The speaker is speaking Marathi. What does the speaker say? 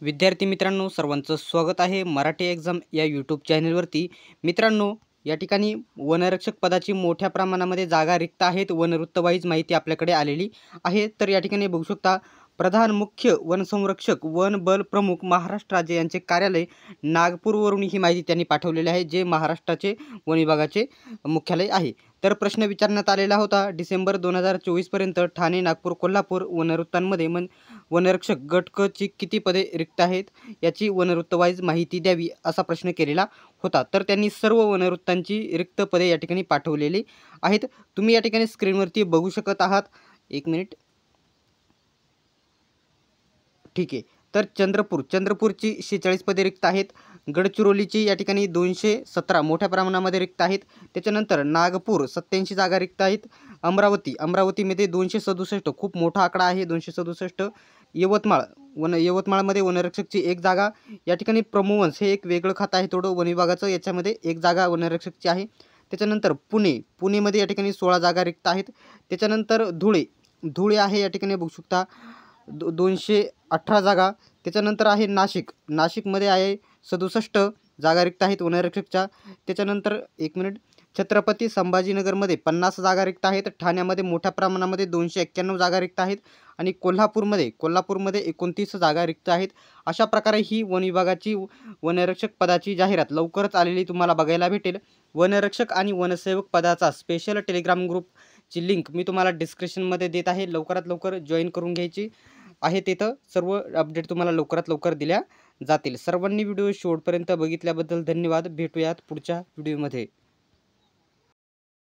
विद्यार्थी मित्रांनो, सर्वांचं स्वागत आहे मराठी एक्झाम या यूट्यूब चॅनलवरती। मित्रांनो, या ठिकाणी वनरक्षक पदाची मोठ्या प्रमाणामध्ये जागा रिक्त आहेत। वनवृत्त वाईज माहिती आपल्याकडे आलेली आहे। तर या ठिकाणी बघू शकता, प्रधान मुख्य वनसंरक्षक वन बल प्रमुख महाराष्ट्र राज्य यांचे कार्यालय नागपूरवरून ही माहिती त्यांनी पाठवलेली आहे, जे महाराष्ट्राचे वन विभागाचे मुख्यालय आहे। तर प्रश्न विचारण्यात आलेला होता, डिसेंबर 2024 पर्यंत ठाणे, नागपूर, कोल्हापूर वनवृत्तांमध्ये वनरक्षक गट क ची किती पदे रिक्त आहेत याची वनवृत्त वाईज माहिती द्यावी, असा प्रश्न केलेला होता। तर त्यांनी सर्व वनवृत्तांची रिक्त पदे या ठिकाणी पाठवलेली आहेत। तुम्ही या ठिकाणी स्क्रीनवरती बघू शकत आहात। एक मिनिट, ठीक आहे। तर चंद्रपूरची 46 पदे रिक्त आहेत। गडचिरोलीची या ठिकाणी 217 मोठ्या प्रमाणामध्ये रिक्त आहेत। त्याच्यानंतर नागपूर 87 जागा रिक्त आहेत। अमरावतीमध्ये 267 खूप मोठा आकडा आहे, 267। यवतमाळमध्ये वनरक्षकची 1 जागा। या ठिकाणी प्रमोवन्स हे एक वेगळं खातं आहे थोडं वन विभागाचं, याच्यामध्ये 1 जागा वनरक्षकची आहे। त्याच्यानंतर पुणेमध्ये या ठिकाणी 16 जागा रिक्त आहेत। त्याच्यानंतर धुळे आहे, या ठिकाणी बघू शकता 218 जागा। त्याच्यानंतर आहे नाशिकमध्ये आहे 67 जागा रिक्त आहेत वनरक्षकच्या। त्याच्यानंतर एक मिनिट, छत्रपती संभाजीनगरमध्ये 50 जागा रिक्त आहेत। ठाण्यामध्ये मोठ्या प्रमाणामध्ये 291 जागा रिक्त आहेत आणि कोल्हापूरमध्ये 29 जागा रिक्त आहेत। अशा प्रकारे ही वन विभागाची वनरक्षक पदाची जाहिरात लवकरच आलेली तुम्हाला बघायला भेटेल। वनरक्षक आणि वनसेवक पदाचा स्पेशल टेलिग्राम ग्रुपची लिंक मी तुम्हाला डिस्क्रिप्शनमध्ये देत आहे। लवकरात लवकर जॉईन करून घ्यायची आहे। तिथं सर्व अपडेट तुम्हाला लवकरात लवकर दिल्या जातील। सर्वांनी व्हिडिओ शेवटपर्यंत बघितल्याबद्दल धन्यवाद। भेटूयात पुढच्या व्हिडिओमध्ये।